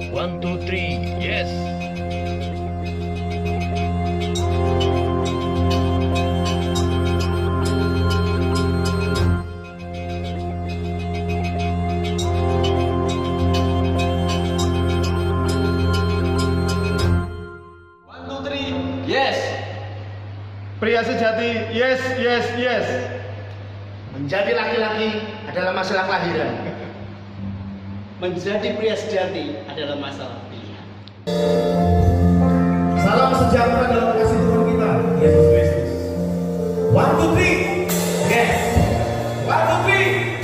One, two, three, yes. One, two, three, yes. Pria sejati, yes, yes, yes. Menjadi laki-laki adalah masalah kelahiran. Menjadi pria sejati adalah masalah pilihan. Salam sejahtera dalam kasih Tuhan kita, Yesus Kristus. One, two, three, yes. One, two, three.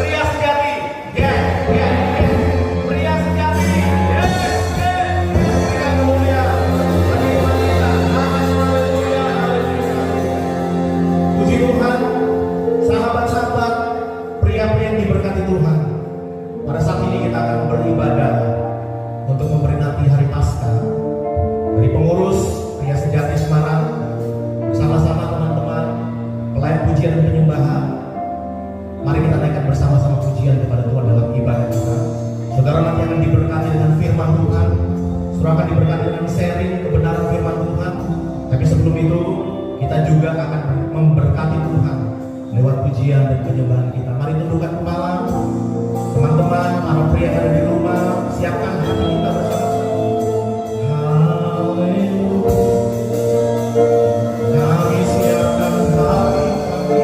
Pria sejati, yes, yes, yes. Pria sejati, yes, yes. Pria mulia, bagi wanita, haleluya, haleluya. Puji Tuhan, sahabat-sahabat, pria-pria yang diberkati Tuhan. Pada saat ini kita akan beribadah untuk memperingati hari Paskah. Dari pengurus Pria Sejati Semarang bersama-sama teman-teman pelayan pujian dan penyembahan, mari kita naikkan bersama-sama pujian kepada Tuhan dalam ibadah kita. Saudara nanti akan diberkati dengan firman Tuhan, saudara akan diberkati dengan sharing kebenaran firman Tuhan. Tapi sebelum itu kita juga akan memberkati Tuhan lewat pujian dan penyembahan kita. Mari tundukkan kepala, teman-teman, para pria yang ada di rumah, siapkan hati kita bersama-sama. Kami siapkan hati kami.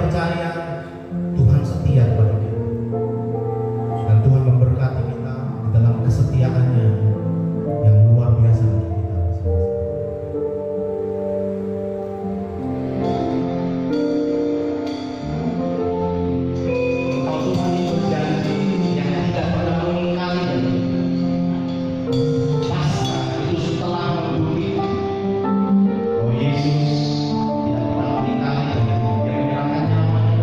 percaya Tuhan setia kepada kita. Dan Tuhan memberkati kita di dalam kesetiaannya yang luar biasa untuk kita masing-masing. Kalau Tuhan itu berjanji yang tidak pernah mengingkari janji. Pasca itu setelah membumi, oh Yesus tidak pernah mengingkari janji. Dia menyerahkan nyawanya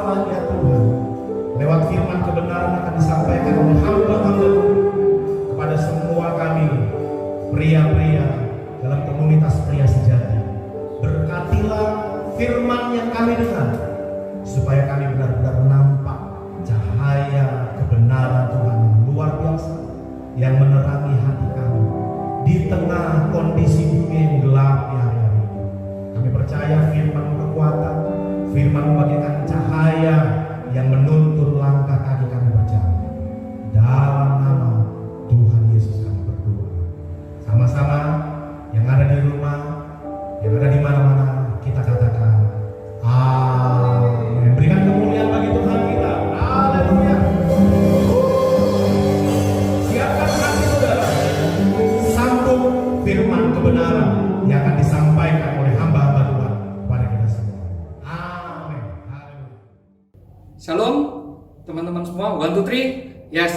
lagi ya Tuhan, lewat firman kebenaran akan disampaikan oleh hamba-hamba kepada semua kami, pria-pria dalam komunitas pria sejati. Berkatilah firman yang kami dengar, supaya kami benar-benar nampak cahaya kebenaran Tuhan yang luar biasa, yang menerangi hati kami di tengah kondisi dunia yang gelap di hari ini. Kami percaya firman kekuatan, firman bagaikan cahaya yang menuntun langkah kaki kami berjalan. Dalam nama Tuhan Yesus kami berdoa. Sama-sama yang ada di rumah, yang ada di mana-mana, kita katakan amin. Berikan kemuliaan bagi Tuhan kita. Haleluya. Siapkan hati saudara, sambung firman kebenaran yang akan disampaikan oleh hamba-hamba Tuhan kepada kita semua. Amin. Haleluya. Shalom teman-teman semua, 1, 2, 3, yes.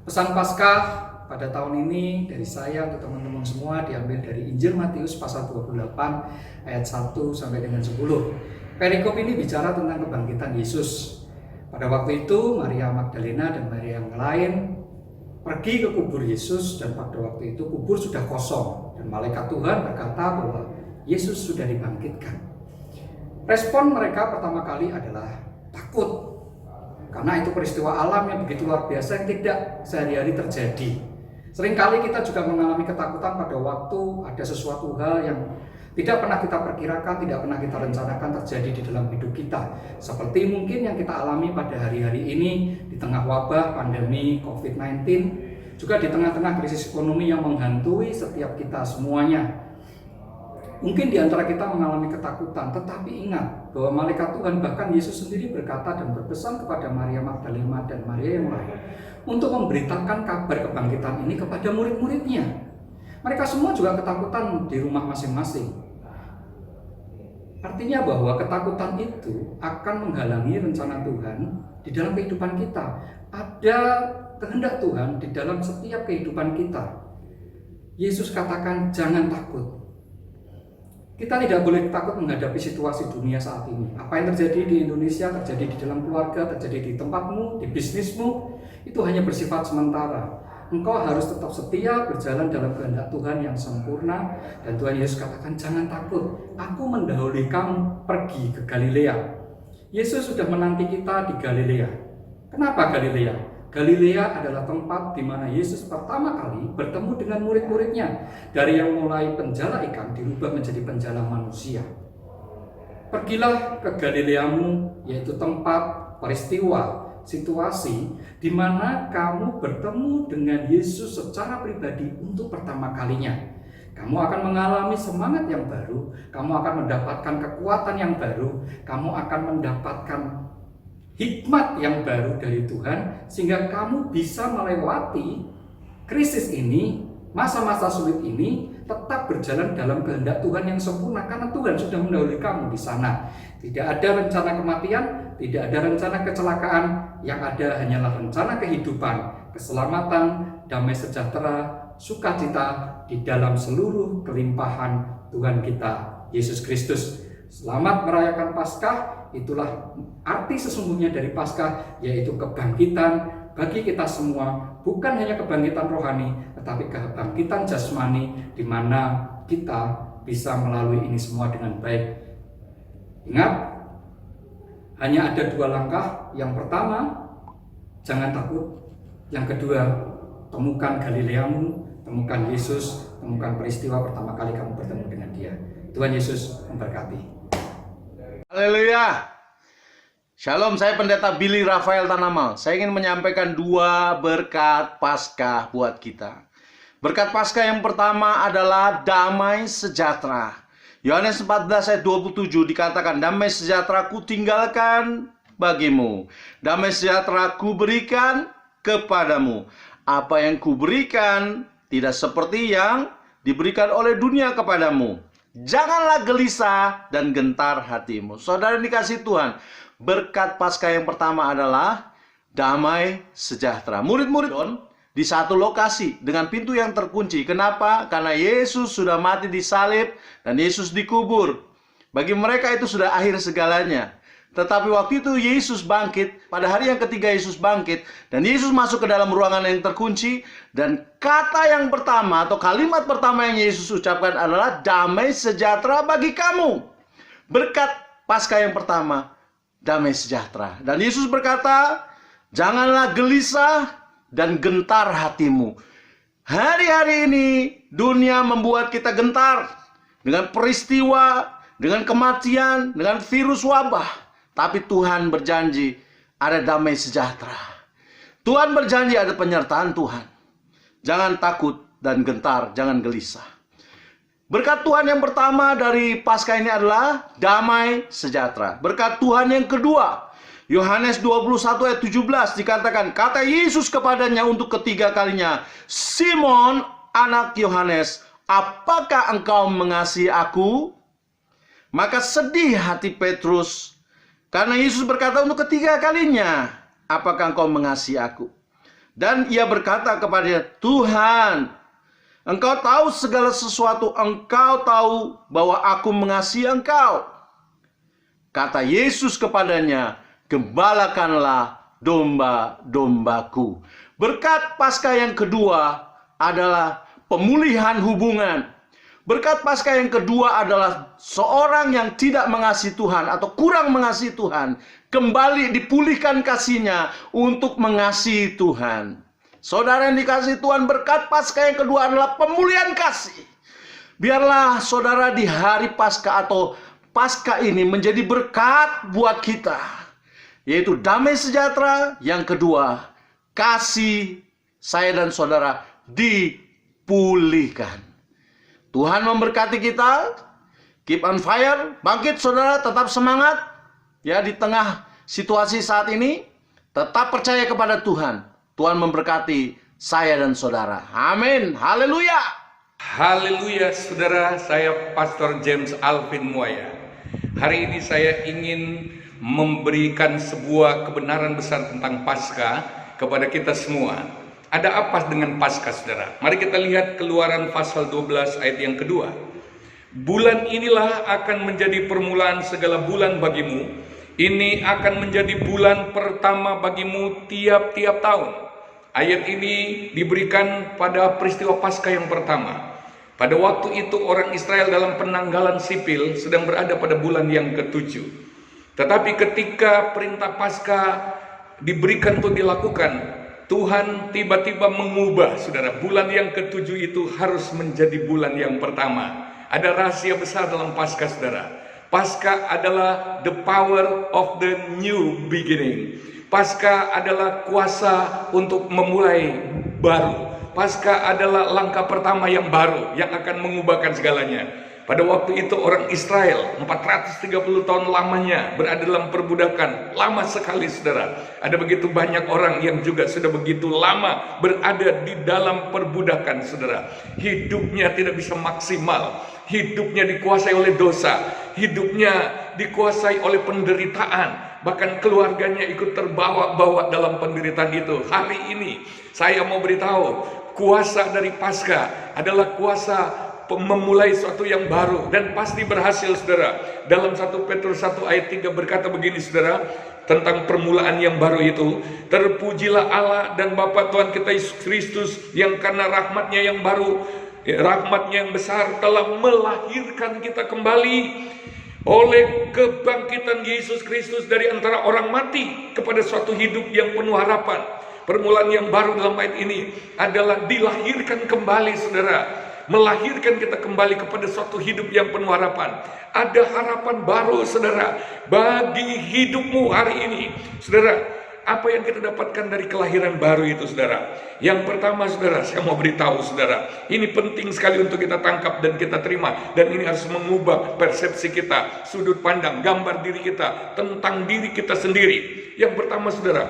Pesan Paskah pada tahun ini dari saya untuk teman-teman semua diambil dari Injil Matius pasal 28 ayat 1 sampai dengan 10. Perikop ini bicara tentang kebangkitan Yesus. Pada waktu itu Maria Magdalena dan Maria yang lain pergi ke kubur Yesus, dan pada waktu itu kubur sudah kosong dan malaikat Tuhan berkata bahwa Yesus sudah dibangkitkan. Respon mereka pertama kali adalah takut, karena itu peristiwa alam yang begitu luar biasa yang tidak sehari-hari terjadi. Seringkali kita juga mengalami ketakutan pada waktu ada sesuatu hal yang tidak pernah kita perkirakan, tidak pernah kita rencanakan terjadi di dalam hidup kita. Seperti mungkin yang kita alami pada hari-hari ini di tengah wabah pandemi COVID-19, juga di tengah-tengah krisis ekonomi yang menghantui setiap kita semuanya. Mungkin di antara kita mengalami ketakutan, tetapi ingat bahwa malaikat Tuhan, bahkan Yesus sendiri berkata dan berpesan kepada Maria Magdalena dan Maria yang lain untuk memberitakan kabar kebangkitan ini kepada murid-muridnya. Mereka semua juga ketakutan di rumah masing-masing. Artinya bahwa ketakutan itu akan menghalangi rencana Tuhan di dalam kehidupan kita. Ada kehendak Tuhan di dalam setiap kehidupan kita. Yesus katakan jangan takut. Kita tidak boleh takut menghadapi situasi dunia saat ini. Apa yang terjadi di Indonesia, terjadi di dalam keluarga, terjadi di tempatmu, di bisnismu, itu hanya bersifat sementara. Engkau harus tetap setia berjalan dalam kehendak Tuhan yang sempurna. Dan Tuhan Yesus katakan jangan takut, aku mendahului kamu pergi ke Galilea. Yesus sudah menanti kita di Galilea. Kenapa Galilea? Galilea adalah tempat di mana Yesus pertama kali bertemu dengan murid-muridnya. Dari yang mulai penjala ikan dirubah menjadi penjala manusia. Pergilah ke Galileamu, yaitu tempat peristiwa, situasi di mana kamu bertemu dengan Yesus secara pribadi untuk pertama kalinya. Kamu akan mengalami semangat yang baru, kamu akan mendapatkan kekuatan yang baru, kamu akan mendapatkan hikmat yang baru dari Tuhan, sehingga kamu bisa melewati krisis ini, masa-masa sulit ini, tetap berjalan dalam kehendak Tuhan yang sempurna, karena Tuhan sudah mendahului kamu di sana. Tidak ada rencana kematian, tidak ada rencana kecelakaan, yang ada hanyalah rencana kehidupan, keselamatan, damai sejahtera, sukacita di dalam seluruh kelimpahan Tuhan kita, Yesus Kristus. Selamat merayakan Paskah, itulah arti sesungguhnya dari Paskah, yaitu kebangkitan bagi kita semua, bukan hanya kebangkitan rohani, tetapi kebangkitan jasmani, di mana kita bisa melalui ini semua dengan baik. Ingat, hanya ada 2 langkah. Yang pertama, jangan takut. Yang kedua, temukan Galileamu, temukan Yesus, temukan peristiwa pertama kali kamu bertemu dengan Dia. Tuhan Yesus memberkati. Haleluya. Shalom, saya Pendeta Billy Rafael Tanamal. Saya ingin menyampaikan 2 berkat Paskah buat kita. Berkat Paskah yang pertama adalah damai sejahtera. Yohanes 14 ayat 27 dikatakan, damai sejahtera ku tinggalkan bagimu, damai sejahtera ku berikan kepadamu. Apa yang ku berikan tidak seperti yang diberikan oleh dunia kepadamu. Janganlah gelisah dan gentar hatimu. Saudara dikasih Tuhan, berkat Paskah yang pertama adalah damai sejahtera. Murid-murid di satu lokasi dengan pintu yang terkunci. Kenapa? Karena Yesus sudah mati disalib dan Yesus dikubur. Bagi mereka itu sudah akhir segalanya. Tetapi waktu itu Yesus bangkit, pada hari yang ketiga Yesus bangkit, dan Yesus masuk ke dalam ruangan yang terkunci, dan kata yang pertama atau kalimat pertama yang Yesus ucapkan adalah damai sejahtera bagi kamu. Berkat Paskah yang pertama, damai sejahtera. Dan Yesus berkata, janganlah gelisah dan gentar hatimu. Hari-hari ini dunia membuat kita gentar dengan peristiwa, dengan kematian, dengan virus wabah. Tapi Tuhan berjanji ada damai sejahtera. Tuhan berjanji ada penyertaan Tuhan. Jangan takut dan gentar, jangan gelisah. Berkat Tuhan yang pertama dari Paskah ini adalah damai sejahtera. Berkat Tuhan yang kedua, Yohanes 21 ayat 17 dikatakan, kata Yesus kepadanya untuk ketiga kalinya, Simon anak Yohanes, apakah engkau mengasihi aku? Maka sedih hati Petrus, karena Yesus berkata untuk ketiga kalinya, apakah engkau mengasihi aku? Dan ia berkata kepadanya, Tuhan, engkau tahu segala sesuatu, engkau tahu bahwa aku mengasihi engkau. Kata Yesus kepadanya, gembalakanlah domba-dombaku. Berkat Paskah yang kedua adalah pemulihan hubungan. Berkat Paskah yang kedua adalah seorang yang tidak mengasihi Tuhan atau kurang mengasihi Tuhan kembali dipulihkan kasihnya untuk mengasihi Tuhan. Saudara yang dikasihi Tuhan, berkat Paskah yang kedua adalah pemulihan kasih. Biarlah saudara di hari Paskah atau Paskah ini menjadi berkat buat kita, yaitu damai sejahtera. Yang kedua, kasih saya dan saudara dipulihkan. Tuhan memberkati kita. Keep on fire. Bangkit saudara, tetap semangat. Ya, di tengah situasi saat ini, tetap percaya kepada Tuhan. Tuhan memberkati saya dan saudara. Amin. Haleluya. Haleluya, saudara. Saya Pastor James Alvin Muaya. Hari ini saya ingin memberikan sebuah kebenaran besar tentang Paskah kepada kita semua. Ada apa dengan Paskah, saudara? Mari kita lihat Keluaran pasal 12 ayat yang kedua. Bulan inilah akan menjadi permulaan segala bulan bagimu. Ini akan menjadi bulan pertama bagimu tiap-tiap tahun. Ayat ini diberikan pada peristiwa Paskah yang pertama. Pada waktu itu orang Israel dalam penanggalan sipil sedang berada pada bulan yang ketujuh. Tetapi ketika perintah Paskah diberikan untuk dilakukan, Tuhan tiba-tiba mengubah, saudara. Bulan yang ketujuh itu harus menjadi bulan yang pertama. Ada rahasia besar dalam Paskah, saudara. Paskah adalah the power of the new beginning. Paskah adalah kuasa untuk memulai baru. Paskah adalah langkah pertama yang baru yang akan mengubahkan segalanya. Pada waktu itu orang Israel 430 tahun lamanya berada dalam perbudakan. Lama sekali, saudara. Ada begitu banyak orang yang juga sudah begitu lama berada di dalam perbudakan, saudara. Hidupnya tidak bisa maksimal. Hidupnya dikuasai oleh dosa. Hidupnya dikuasai oleh penderitaan. Bahkan keluarganya ikut terbawa-bawa dalam penderitaan itu. Hari ini saya mau beritahu, kuasa dari Paskah adalah kuasa memulai sesuatu yang baru dan pasti berhasil, saudara. Dalam 1 Petrus 1 ayat 3 berkata begini, saudara, tentang permulaan yang baru itu. Terpujilah Allah dan Bapa Tuhan kita Yesus Kristus, yang karena rahmatnya yang baru, rahmatnya yang besar, telah melahirkan kita kembali oleh kebangkitan Yesus Kristus dari antara orang mati kepada suatu hidup yang penuh harapan. Permulaan yang baru dalam ayat ini adalah dilahirkan kembali, saudara. Melahirkan kita kembali kepada suatu hidup yang penuh harapan. Ada harapan baru, saudara, bagi hidupmu hari ini. Saudara, apa yang kita dapatkan dari kelahiran baru itu, saudara? Yang pertama, saudara, saya mau beritahu, saudara, ini penting sekali untuk kita tangkap dan kita terima. Dan ini harus mengubah persepsi kita, sudut pandang, gambar diri kita tentang diri kita sendiri. Yang pertama, saudara,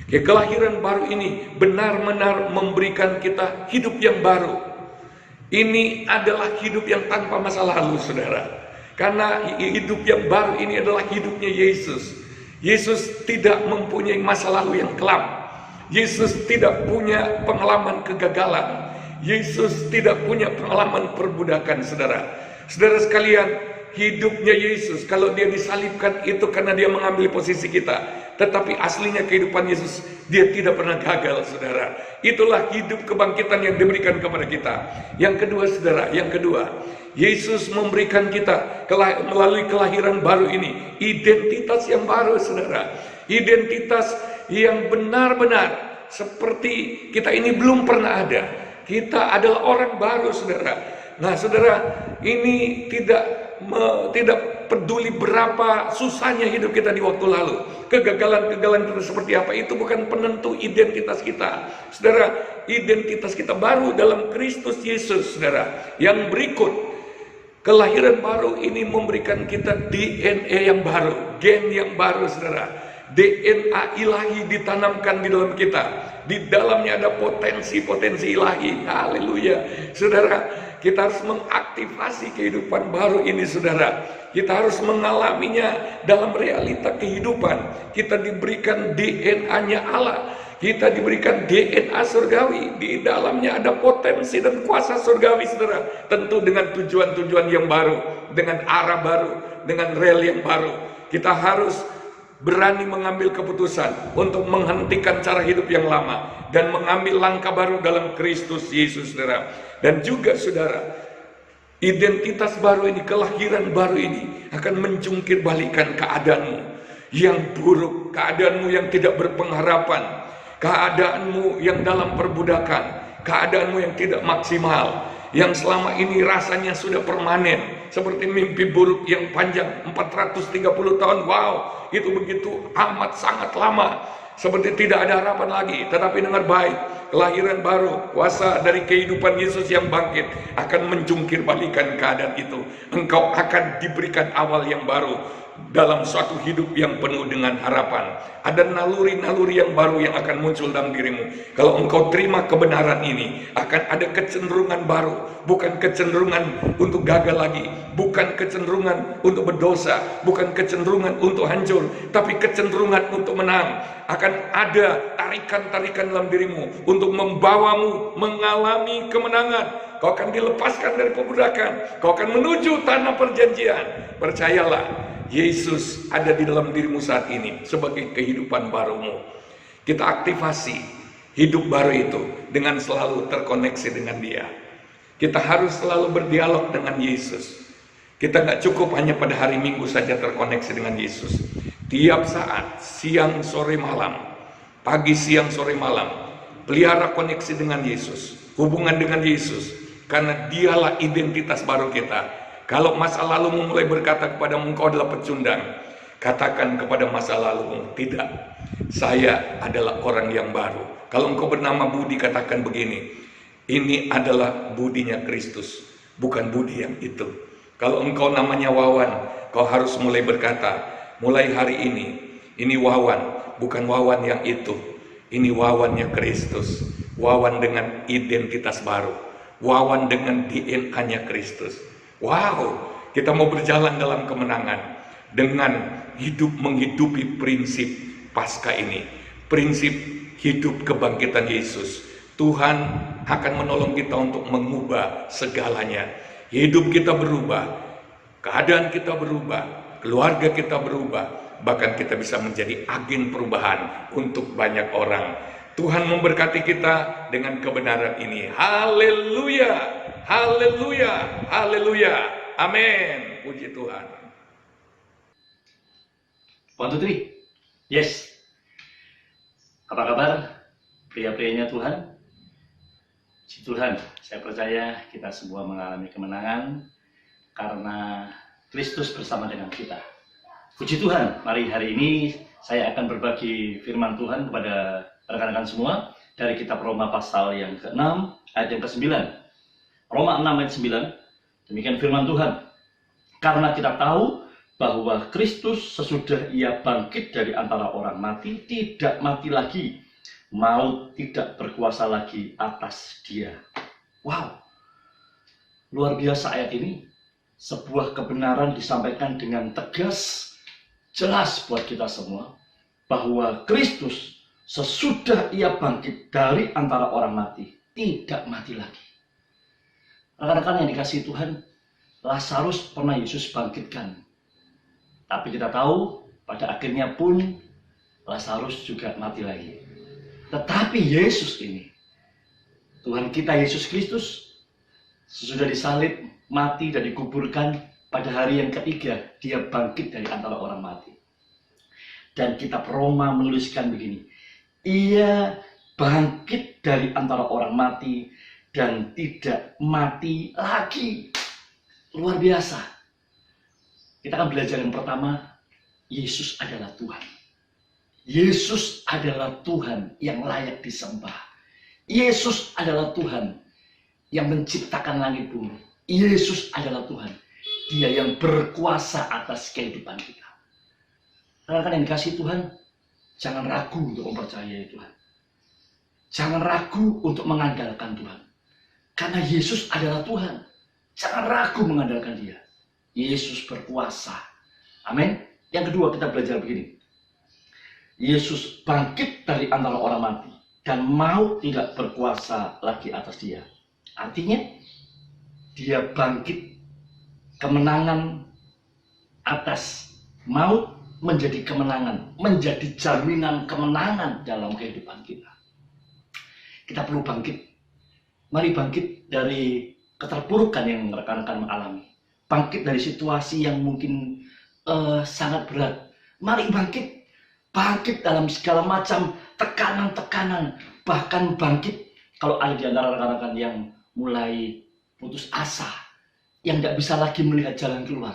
kelahiran baru ini benar-benar memberikan kita hidup yang baru. Ini adalah hidup yang tanpa masa lalu, saudara. Karena hidup yang baru ini adalah hidupnya Yesus. Yesus tidak mempunyai masa lalu yang kelam. Yesus tidak punya pengalaman kegagalan. Yesus tidak punya pengalaman perbudakan, saudara. Saudara sekalian, hidupnya Yesus. Kalau dia disalibkan itu karena dia mengambil posisi kita. Tetapi aslinya kehidupan Yesus, dia tidak pernah gagal, saudara. Itulah hidup kebangkitan yang diberikan kepada kita. Yang kedua, saudara, yang kedua, Yesus memberikan kita melalui kelahiran baru ini identitas yang baru, saudara. Identitas yang benar-benar seperti kita ini belum pernah ada. Kita adalah orang baru, saudara. Nah, saudara, ini tidak peduli berapa susahnya hidup kita di waktu lalu. Kegagalan-kegagalan kita seperti apa, itu bukan penentu identitas kita. Saudara, identitas kita baru dalam Kristus Yesus, saudara. Yang berikut, kelahiran baru ini memberikan kita DNA yang baru, gen yang baru, saudara. DNA ilahi ditanamkan di dalam kita. Di dalamnya ada potensi-potensi ilahi. Haleluya. Saudara, kita harus mengaktifasi kehidupan baru ini, saudara. Kita harus mengalaminya dalam realita kehidupan. Kita diberikan DNA-nya Allah. Kita diberikan DNA surgawi. Di dalamnya ada potensi dan kuasa surgawi, saudara. Tentu dengan tujuan-tujuan yang baru, dengan arah baru, dengan rel yang baru. Kita harus berani mengambil keputusan untuk menghentikan cara hidup yang lama dan mengambil langkah baru dalam Kristus Yesus, saudara. Dan juga, saudara, identitas baru ini, kelahiran baru ini akan menjungkir balikan keadaanmu yang buruk, keadaanmu yang tidak berpengharapan, keadaanmu yang dalam perbudakan, keadaanmu yang tidak maksimal, yang selama ini rasanya sudah permanen, seperti mimpi buruk yang panjang 430 tahun. Wow, itu begitu amat sangat lama, seperti tidak ada harapan lagi. Tetapi dengar baik, kelahiran baru, kuasa dari kehidupan Yesus yang bangkit akan menjungkir balikan keadaan itu. Engkau akan diberikan awal yang baru dalam suatu hidup yang penuh dengan harapan. Ada naluri-naluri yang baru yang akan muncul dalam dirimu. Kalau engkau terima kebenaran ini, akan ada kecenderungan baru. Bukan kecenderungan untuk gagal lagi, bukan kecenderungan untuk berdosa, bukan kecenderungan untuk hancur, tapi kecenderungan untuk menang. Akan ada tarikan-tarikan dalam dirimu untuk membawamu mengalami kemenangan. Kau akan dilepaskan dari perbudakan, kau akan menuju tanah perjanjian. Percayalah, Yesus ada di dalam dirimu saat ini sebagai kehidupan barumu. Kita aktifasi hidup baru itu dengan selalu terkoneksi dengan Dia. Kita harus selalu berdialog dengan Yesus. Kita nggak cukup hanya pada hari Minggu saja terkoneksi dengan Yesus. Tiap saat, siang, sore, malam, pagi, siang, sore, malam, pelihara koneksi dengan Yesus, hubungan dengan Yesus, karena Dialah identitas baru kita. Kalau masa lalumu mulai berkata kepadamu engkau adalah pecundang, katakan kepada masa lalumu, tidak, saya adalah orang yang baru. Kalau engkau bernama Budi, katakan begini, ini adalah budinya Kristus, bukan budi yang itu. Kalau engkau namanya Wawan, kau harus mulai berkata, mulai hari ini Wawan, bukan Wawan yang itu, ini Wawannya Kristus. Wawan dengan identitas baru, Wawan dengan DNA-nya Kristus. Wow, kita mau berjalan dalam kemenangan dengan hidup menghidupi prinsip Paskah ini, prinsip hidup kebangkitan Yesus. Tuhan akan menolong kita untuk mengubah segalanya. Hidup kita berubah, keadaan kita berubah, keluarga kita berubah, bahkan kita bisa menjadi agen perubahan untuk banyak orang. Tuhan memberkati kita dengan kebenaran ini. Haleluya, haleluya, haleluya. Amin. Puji Tuhan. 1, 2, 3. Yes. Apa kabar pria-prianya Tuhan? Puji Tuhan, saya percaya kita semua mengalami kemenangan karena Kristus bersama dengan kita. Puji Tuhan, mari hari ini saya akan berbagi firman Tuhan kepada rekan-rekan semua dari kitab Roma pasal yang ke-6 ayat yang ke-9. Roma 6 ayat 9, demikian firman Tuhan. Karena kita tahu bahwa Kristus sesudah Ia bangkit dari antara orang mati, tidak mati lagi. Maut tidak berkuasa lagi atas Dia. Wow, luar biasa ayat ini. Sebuah kebenaran disampaikan dengan tegas, jelas buat kita semua, bahwa Kristus sesudah Ia bangkit dari antara orang mati, tidak mati lagi. Rekan-rekan yang dikasihi Tuhan, Lazarus pernah Yesus bangkitkan. Tapi kita tahu pada akhirnya pun Lazarus juga mati lagi. Tetapi Yesus ini, Tuhan kita Yesus Kristus, sesudah disalib, mati dan dikuburkan, pada hari yang ketiga dia bangkit dari antara orang mati. Dan kitab Roma menuliskan begini, ia bangkit dari antara orang mati dan tidak mati lagi. Luar biasa. Kita akan belajar yang pertama, Yesus adalah Tuhan. Yesus adalah Tuhan yang layak disembah. Yesus adalah Tuhan yang menciptakan langit bumi. Yesus adalah Tuhan. Dia yang berkuasa atas kehidupan kita. Rekan-rekan yang dikasihi Tuhan, jangan ragu untuk mempercayai Tuhan. Jangan ragu untuk mengandalkan Tuhan. Karena Yesus adalah Tuhan. Jangan ragu mengandalkan Dia. Yesus berkuasa. Amin. Yang kedua kita belajar begini. Yesus bangkit dari antara orang mati dan maut tidak berkuasa lagi atas Dia. Artinya Dia bangkit, kemenangan atas maut menjadi kemenangan, menjadi jaminan kemenangan dalam kehidupan kita. Kita perlu bangkit. Mari bangkit dari keterpurukan yang rekan-rekan mengalami. Bangkit dari situasi yang mungkin sangat berat. Mari bangkit. Bangkit dalam segala macam tekanan-tekanan. Bahkan bangkit kalau ada di antara rekan-rekan yang mulai putus asa, yang tidak bisa lagi melihat jalan keluar.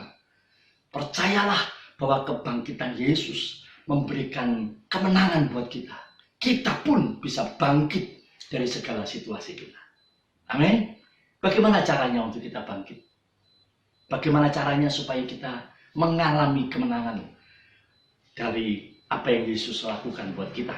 Percayalah bahwa kebangkitan Yesus memberikan kemenangan buat kita. Kita pun bisa bangkit dari segala situasi kita. Amin. Bagaimana caranya untuk kita bangkit? Bagaimana caranya supaya kita mengalami kemenangan dari apa yang Yesus lakukan buat kita?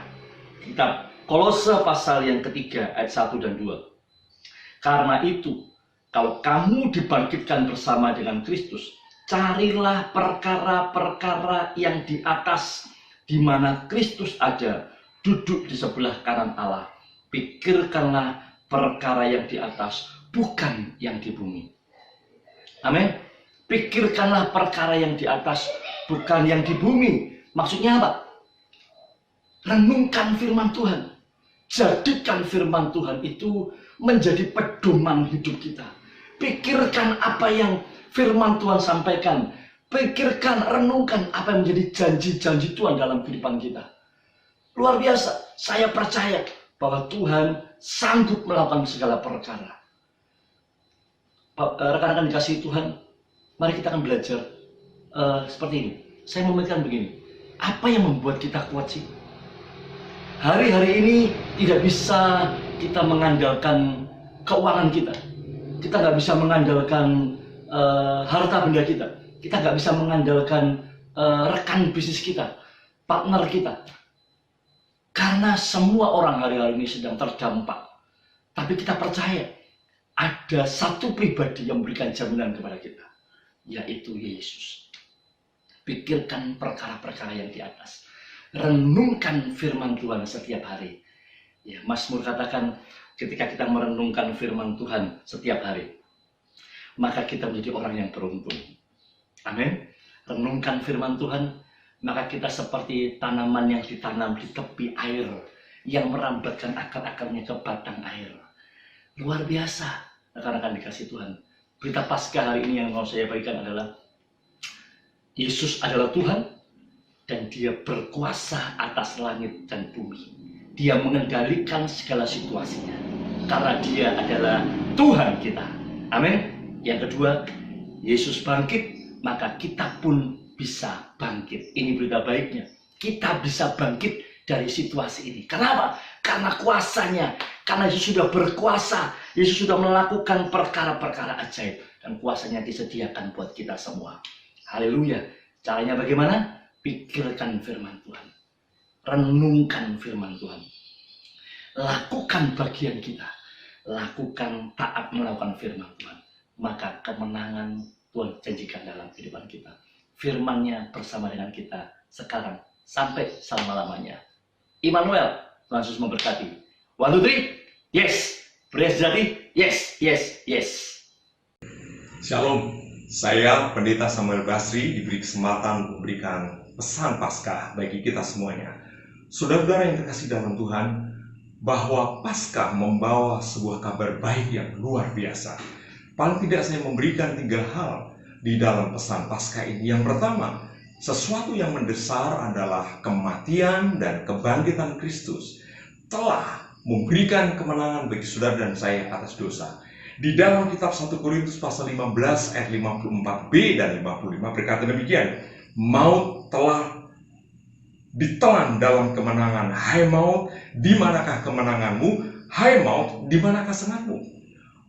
Kitab Kolose pasal yang ketiga ayat 1 dan 2. Karena itu, kalau kamu dibangkitkan bersama dengan Kristus, carilah perkara-perkara yang di atas, di mana Kristus ada, duduk di sebelah kanan Allah. Pikirkanlah perkara yang di atas, bukan yang di bumi. Amin. Pikirkanlah perkara yang di atas, bukan yang di bumi. Maksudnya apa? Renungkan firman Tuhan. Jadikan firman Tuhan itu menjadi pedoman hidup kita. Pikirkan apa yang firman Tuhan sampaikan. Pikirkan, renungkan apa yang menjadi janji-janji Tuhan dalam kehidupan kita. Luar biasa, saya percaya bahwa Tuhan sanggup melakukan segala perkara. Rekan-rekan dikasihi Tuhan, mari kita akan belajar seperti ini. Saya memikirkan begini, apa yang membuat kita kuat sih? Hari-hari ini tidak bisa kita mengandalkan keuangan kita. Kita nggak bisa mengandalkan harta benda kita. Kita nggak bisa mengandalkan rekan bisnis kita, partner kita. Karena semua orang hari-hari ini sedang terdampak. Tapi kita percaya ada satu pribadi yang memberikan jaminan kepada kita, yaitu Yesus. Pikirkan perkara-perkara yang di atas. Renungkan firman Tuhan setiap hari. Ya, Mazmur katakan ketika kita merenungkan firman Tuhan setiap hari, maka kita menjadi orang yang beruntung. Amin. Renungkan firman Tuhan, maka kita seperti tanaman yang ditanam di tepi air, yang merambatkan akar-akarnya ke batang air. Luar biasa, rekan-rekan dikasih Tuhan. Berita Paskah hari ini yang mau saya bagikan adalah Yesus adalah Tuhan dan Dia berkuasa atas langit dan bumi. Dia mengendalikan segala situasinya karena Dia adalah Tuhan kita. Amin. Yang kedua, Yesus bangkit, maka kita pun bisa bangkit. Ini berita baiknya. Kita bisa bangkit dari situasi ini. Kenapa? Karena kuasanya. Karena Yesus sudah berkuasa. Yesus sudah melakukan perkara-perkara ajaib. Dan kuasanya disediakan buat kita semua. Haleluya. Caranya bagaimana? Pikirkan firman Tuhan. Renungkan firman Tuhan. Lakukan bagian kita. Lakukan taat melakukan firman Tuhan. Maka kemenangan Tuhan janjikan dalam kehidupan kita. Firman-Nya bersama dengan kita sekarang sampai selama-lamanya. Immanuel, Tuhan Yesus memberkati. 1, 2, 3, yes. Pria sejati, yes, yes, yes. Shalom, Saya, Pendeta Samuel Basri, diberi kesempatan memberikan pesan Paskah bagi kita semuanya. Saudara-saudara yang terkasih dalam Tuhan, bahwa Paskah membawa sebuah kabar baik yang luar biasa. Paling tidak saya memberikan 3 hal di dalam pesan Paskah ini. Yang pertama, sesuatu yang mendasar adalah kematian dan kebangkitan Kristus telah memberikan kemenangan bagi saudara dan saya atas dosa. Di dalam kitab 1 Korintus pasal 15 ayat 54b dan 55 berkata demikian, maut telah ditelan dalam kemenangan. Hai maut, di manakah kemenanganmu? Hai maut, di manakah sengatmu?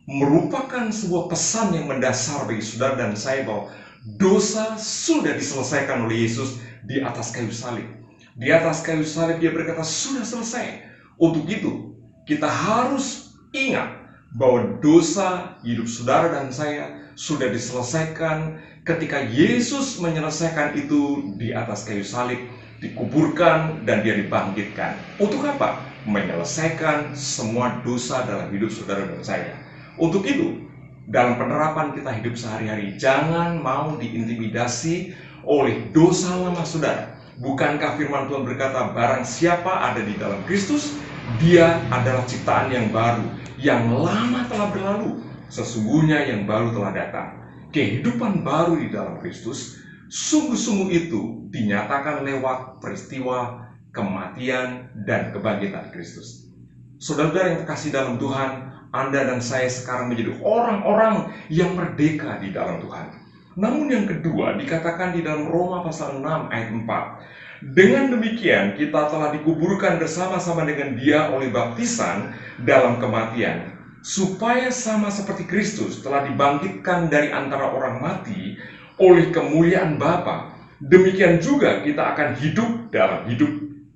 Merupakan sebuah pesan yang mendasar bagi saudara dan saya bahwa dosa sudah diselesaikan oleh Yesus di atas kayu salib. Di atas kayu salib dia berkata sudah selesai. Untuk itu kita harus ingat bahwa dosa hidup saudara dan saya sudah diselesaikan ketika Yesus menyelesaikan itu di atas kayu salib, dikuburkan dan dia dibangkitkan. Untuk apa? Menyelesaikan semua dosa dalam hidup saudara dan saya. Untuk itu, dalam penerapan kita hidup sehari-hari, jangan mau diintimidasi oleh dosa lama saudara. Bukankah firman Tuhan berkata, barang siapa ada di dalam Kristus, dia adalah ciptaan yang baru. Yang lama telah berlalu, sesungguhnya yang baru telah datang. Kehidupan baru di dalam Kristus, sungguh-sungguh itu dinyatakan lewat peristiwa kematian dan kebangkitan Kristus. Saudara-saudara yang terkasih dalam Tuhan, Anda dan saya sekarang menjadi orang-orang yang merdeka di dalam Tuhan. Namun yang kedua dikatakan di dalam Roma pasal 6 ayat 4. Dengan demikian kita telah dikuburkan bersama-sama dengan dia oleh baptisan dalam kematian, supaya sama seperti Kristus telah dibangkitkan dari antara orang mati oleh kemuliaan Bapa, demikian juga kita akan hidup dalam hidup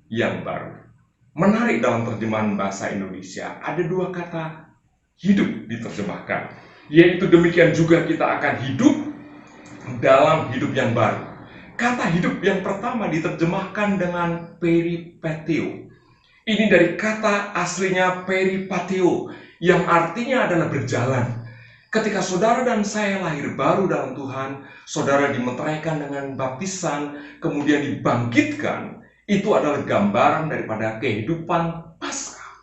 yang baru. Menarik dalam terjemahan bahasa Indonesia, ada 2 kata hidup diterjemahkan, yaitu demikian juga kita akan hidup dalam hidup yang baru. Kata hidup yang pertama diterjemahkan dengan peripateo. Ini dari kata aslinya peripateo, yang artinya adalah berjalan. Ketika saudara dan saya lahir baru dalam Tuhan, saudara dimeteraikan dengan baptisan, kemudian dibangkitkan, itu adalah gambaran daripada kehidupan Paskah.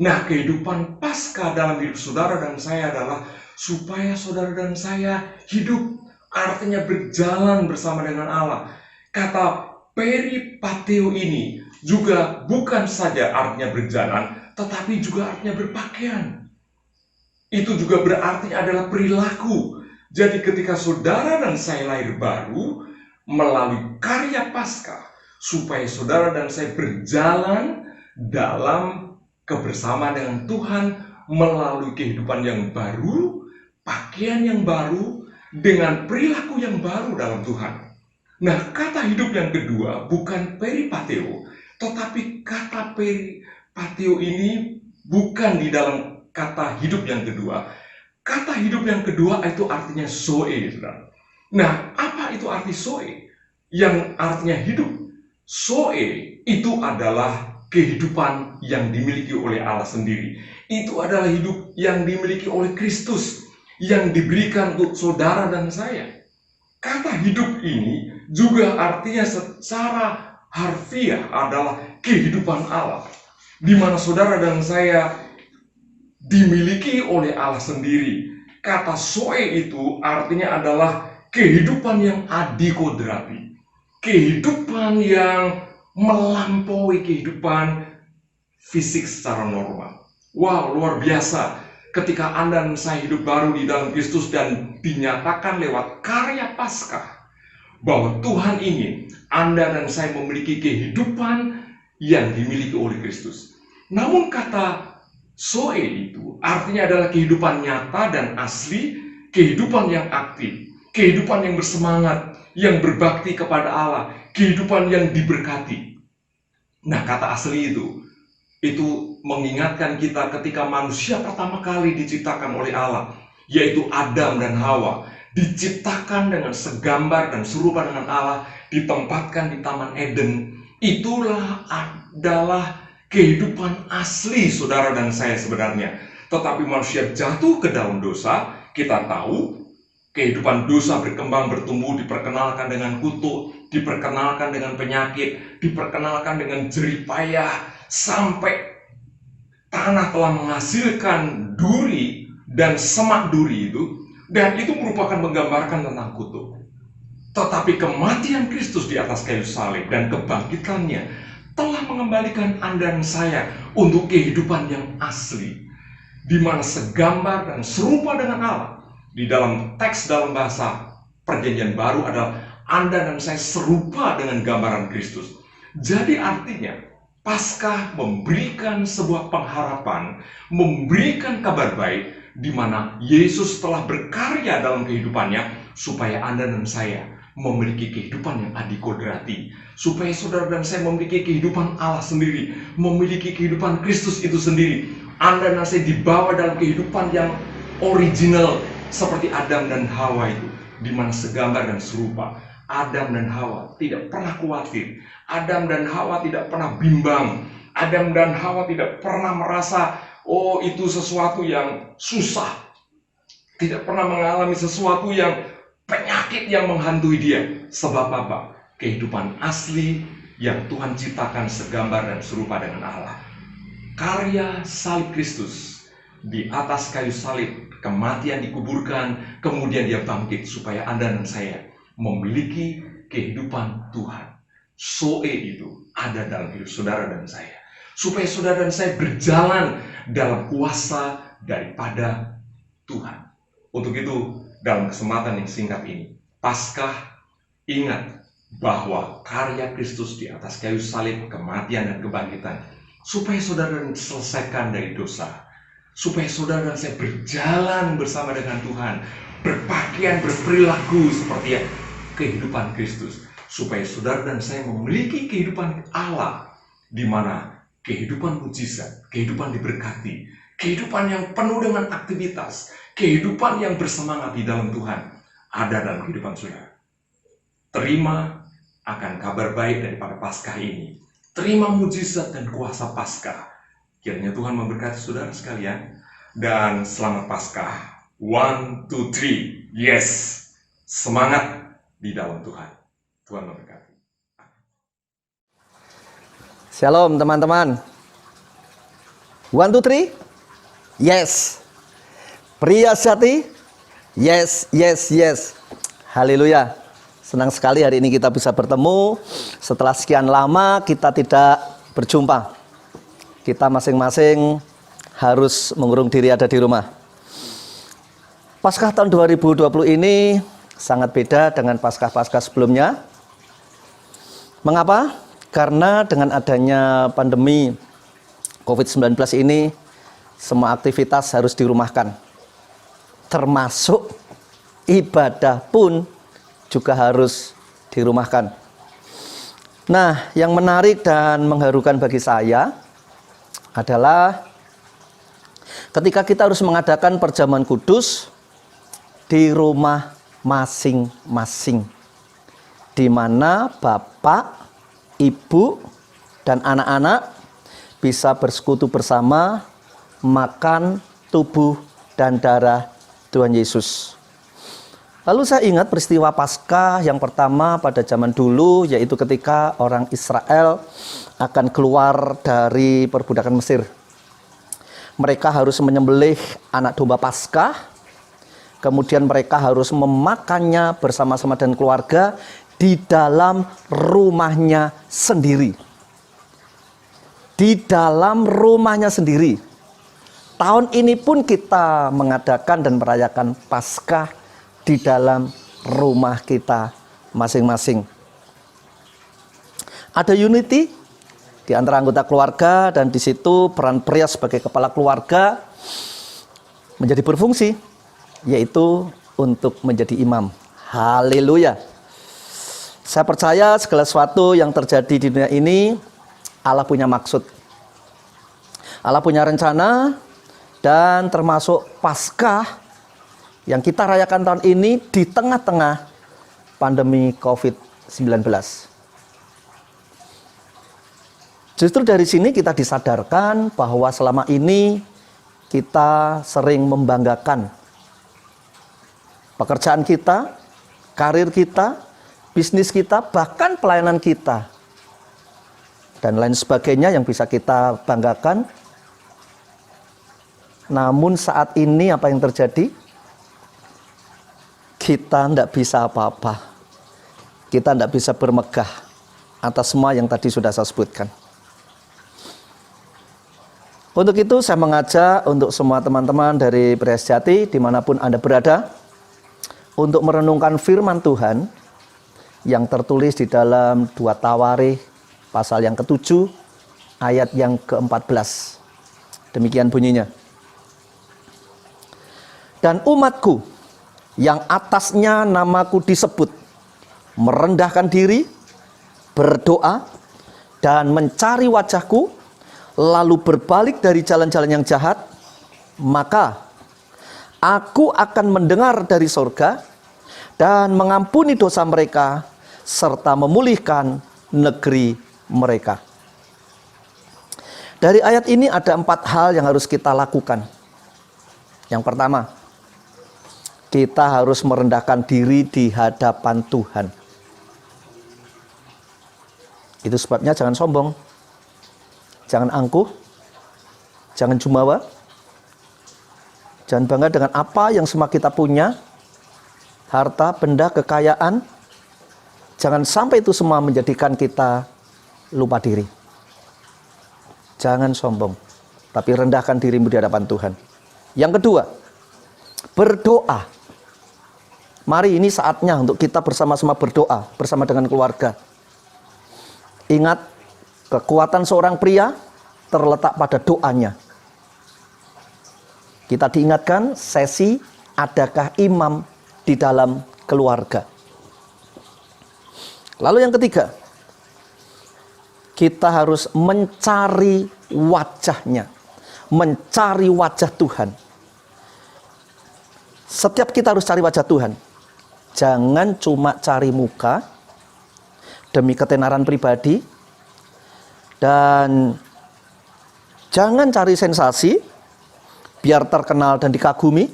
Nah, kehidupan Paskah dalam hidup saudara dan saya adalah supaya saudara dan saya hidup, artinya berjalan bersama dengan Allah. Kata peripateo ini juga bukan saja artinya berjalan, tetapi juga artinya berpakaian. Itu juga berarti adalah perilaku. Jadi ketika saudara dan saya lahir baru melalui karya Paskah, supaya saudara dan saya berjalan dalam kebersamaan dengan Tuhan melalui kehidupan yang baru, pakaian yang baru, dengan perilaku yang baru dalam Tuhan. Nah, kata hidup yang kedua bukan peripateo, tetapi kata peripateo ini bukan di dalam kata hidup yang kedua. Kata hidup yang kedua itu artinya zoe, saudara. Nah, apa itu arti zoe? Yang artinya hidup. Zoe itu adalah kehidupan yang dimiliki oleh Allah sendiri. Itu adalah hidup yang dimiliki oleh Kristus, yang diberikan untuk saudara dan saya. Kata hidup ini juga artinya secara harfiah adalah kehidupan Allah, di mana saudara dan saya dimiliki oleh Allah sendiri. Kata zoe itu artinya adalah kehidupan yang adikodrati, kehidupan yang melampaui kehidupan fisik secara normal. Wow, luar biasa. Ketika Anda dan saya hidup baru di dalam Kristus dan dinyatakan lewat karya Paskah bahwa Tuhan ingin Anda dan saya memiliki kehidupan yang dimiliki oleh Kristus. Namun kata zoe itu artinya adalah kehidupan nyata dan asli, kehidupan yang aktif, kehidupan yang bersemangat, yang berbakti kepada Allah, kehidupan yang diberkati. Nah, kata asli itu mengingatkan kita ketika manusia pertama kali diciptakan oleh Allah, yaitu Adam dan Hawa, diciptakan dengan segambar dan serupa dengan Allah, ditempatkan di Taman Eden. Itulah adalah kehidupan asli saudara dan saya sebenarnya. Tetapi manusia jatuh ke dalam dosa, kita tahu Kehidupan dosa berkembang, bertumbuh, diperkenalkan dengan kutuk, diperkenalkan dengan penyakit, diperkenalkan dengan jerih payah, sampai tanah telah menghasilkan duri dan semak duri itu, dan itu merupakan menggambarkan tentang kutuk. Tetapi kematian Kristus di atas kayu salib dan kebangkitannya telah mengembalikan Anda dan saya untuk kehidupan yang asli, di mana segambar dan serupa dengan Allah. Di dalam teks dalam bahasa Perjanjian Baru adalah Anda dan saya serupa dengan gambaran Kristus. Jadi artinya Paskah memberikan sebuah pengharapan, memberikan kabar baik, di mana Yesus telah berkarya dalam kehidupannya supaya Anda dan saya memiliki kehidupan yang adikodrati, supaya saudara dan saya memiliki kehidupan Allah sendiri, memiliki kehidupan Kristus itu sendiri. Anda dan saya dibawa dalam kehidupan yang original seperti Adam dan Hawa itu, di mana segambar dan serupa. Adam dan Hawa tidak pernah khawatir, Adam dan Hawa tidak pernah bimbang, Adam dan Hawa tidak pernah merasa oh itu sesuatu yang susah, tidak pernah mengalami sesuatu yang penyakit yang menghantui dia. Sebab apa? Kehidupan asli yang Tuhan ciptakan segambar dan serupa dengan Allah. Karya salib Kristus di atas kayu salib, kematian dikuburkan, kemudian dia bangkit supaya Anda dan saya memiliki kehidupan Tuhan. Zoe itu ada dalam hidup saudara dan saya, supaya saudara dan saya berjalan dalam kuasa daripada Tuhan. Untuk itu, dalam kesempatan yang singkat ini, Paskah, ingat bahwa karya Kristus di atas kayu salib, kematian dan kebangkitan, supaya saudara selesaikan dari dosa, supaya saudara dan saya berjalan bersama dengan Tuhan, berpakaian, berperilaku seperti kehidupan Kristus, supaya saudara dan saya memiliki kehidupan Allah, di mana kehidupan mujizat, kehidupan diberkati, kehidupan yang penuh dengan aktivitas, kehidupan yang bersemangat di dalam Tuhan ada dalam kehidupan saudara. Terima akan kabar baik daripada Paskah ini. Terima mujizat dan kuasa Paskah. Kiranya Tuhan memberkati saudara sekalian. Dan selamat Paskah. 1, 2, 3. Yes. Semangat di dalam Tuhan. Tuhan memberkati. Shalom teman-teman. 1, 2, 3. Yes. Pria sejati. Yes, yes, yes. Haleluya. Senang sekali hari ini kita bisa bertemu. Setelah sekian lama kita tidak berjumpa. Kita masing-masing harus mengurung diri ada di rumah. Paskah tahun 2020 ini sangat beda dengan Paskah-Paskah sebelumnya. Mengapa? Karena dengan adanya pandemi COVID-19 ini, semua aktivitas harus dirumahkan. Termasuk ibadah pun juga harus dirumahkan. Nah, yang menarik dan mengharukan bagi saya adalah ketika kita harus mengadakan perjamuan kudus di rumah masing-masing, di mana bapak, ibu, dan anak-anak bisa bersekutu bersama makan tubuh dan darah Tuhan Yesus. Lalu saya ingat peristiwa Paskah yang pertama pada zaman dulu, yaitu ketika orang Israel akan keluar dari perbudakan Mesir. Mereka harus menyembelih anak domba Paskah, kemudian mereka harus memakannya bersama-sama dengan keluarga di dalam rumahnya sendiri. Di dalam rumahnya sendiri. Tahun ini pun kita mengadakan dan merayakan Paskah di dalam rumah kita masing-masing. Ada unity di antara anggota keluarga, dan di situ peran pria sebagai kepala keluarga menjadi berfungsi, yaitu untuk menjadi imam. Haleluya. Saya percaya segala sesuatu yang terjadi di dunia ini Allah punya maksud. Allah punya rencana, dan termasuk Paskah yang kita rayakan tahun ini di tengah-tengah pandemi COVID-19. Justru dari sini kita disadarkan bahwa selama ini kita sering membanggakan pekerjaan kita, karir kita, bisnis kita, bahkan pelayanan kita, dan lain sebagainya yang bisa kita banggakan. Namun saat ini apa yang terjadi? Kita tidak bisa apa-apa. Kita tidak bisa bermegah atas semua yang tadi sudah saya sebutkan. Untuk itu saya mengajak untuk semua teman-teman dari Pria Sejati dimanapun Anda berada, untuk merenungkan firman Tuhan yang tertulis di dalam 2 Tawarikh pasal yang ke-7 ayat yang ke-14. Demikian bunyinya. Dan umatku yang atasnya namaku disebut merendahkan diri, berdoa, dan mencari wajahku, lalu berbalik dari jalan-jalan yang jahat, maka aku akan mendengar dari sorga dan mengampuni dosa mereka, serta memulihkan negeri mereka. Dari ayat ini ada 4 hal yang harus kita lakukan. Yang pertama, kita harus merendahkan diri di hadapan Tuhan. Itu sebabnya jangan sombong, jangan angkuh, jangan jumawa, jangan bangga dengan apa yang semua kita punya, harta, benda, kekayaan. Jangan sampai itu semua menjadikan kita lupa diri. Jangan sombong, tapi rendahkan dirimu di hadapan Tuhan. Yang kedua, berdoa. Mari ini saatnya untuk kita bersama-sama berdoa bersama dengan keluarga. Ingat, kekuatan seorang pria terletak pada doanya. Kita diingatkan sesi adakah imam di dalam keluarga. Lalu yang ketiga, kita harus mencari wajahnya, mencari wajah Tuhan. Setiap kita harus cari wajah Tuhan. Jangan cuma cari muka demi ketenaran pribadi, dan jangan cari sensasi biar terkenal dan dikagumi.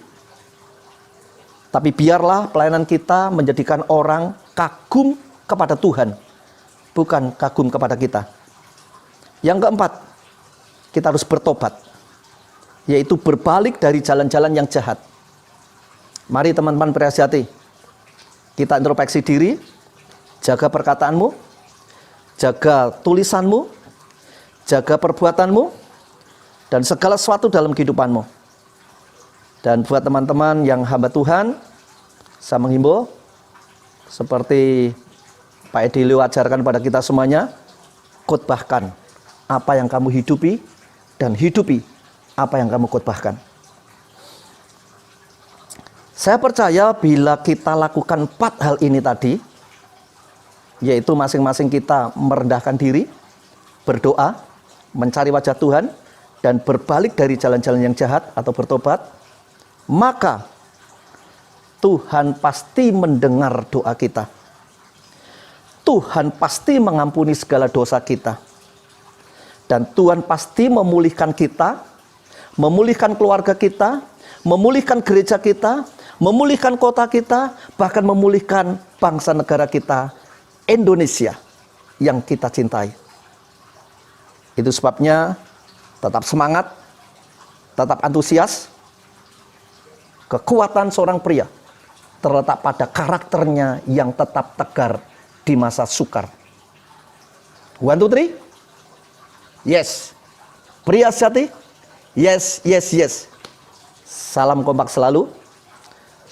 Tapi biarlah pelayanan kita menjadikan orang kagum kepada Tuhan, bukan kagum kepada kita. Yang keempat, kita harus bertobat, yaitu berbalik dari jalan-jalan yang jahat. Mari teman-teman Pria Sejati, kita introspeksi diri, jaga perkataanmu, jaga tulisanmu, jaga perbuatanmu, dan segala sesuatu dalam kehidupanmu. Dan buat teman-teman yang hamba Tuhan, saya menghimbau, seperti Pak Edilio ajarkan pada kita semuanya, khotbahkan apa yang kamu hidupi, dan hidupi apa yang kamu khotbahkan. Saya percaya bila kita lakukan 4 hal ini tadi, yaitu masing-masing kita merendahkan diri, berdoa, mencari wajah Tuhan, dan berbalik dari jalan-jalan yang jahat atau bertobat, maka Tuhan pasti mendengar doa kita. Tuhan pasti mengampuni segala dosa kita. Dan Tuhan pasti memulihkan kita, memulihkan keluarga kita, memulihkan gereja kita, memulihkan kota kita, bahkan memulihkan bangsa negara kita, Indonesia, yang kita cintai. Itu sebabnya tetap semangat, tetap antusias. Kekuatan seorang pria terletak pada karakternya yang tetap tegar di masa sukar. 1, 2, 3. Yes. Pria sejati. Yes, yes, yes. Salam kompak selalu.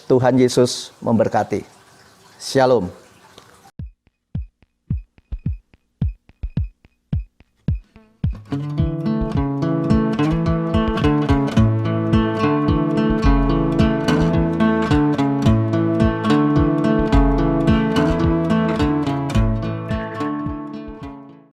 Tuhan Yesus memberkati. Shalom.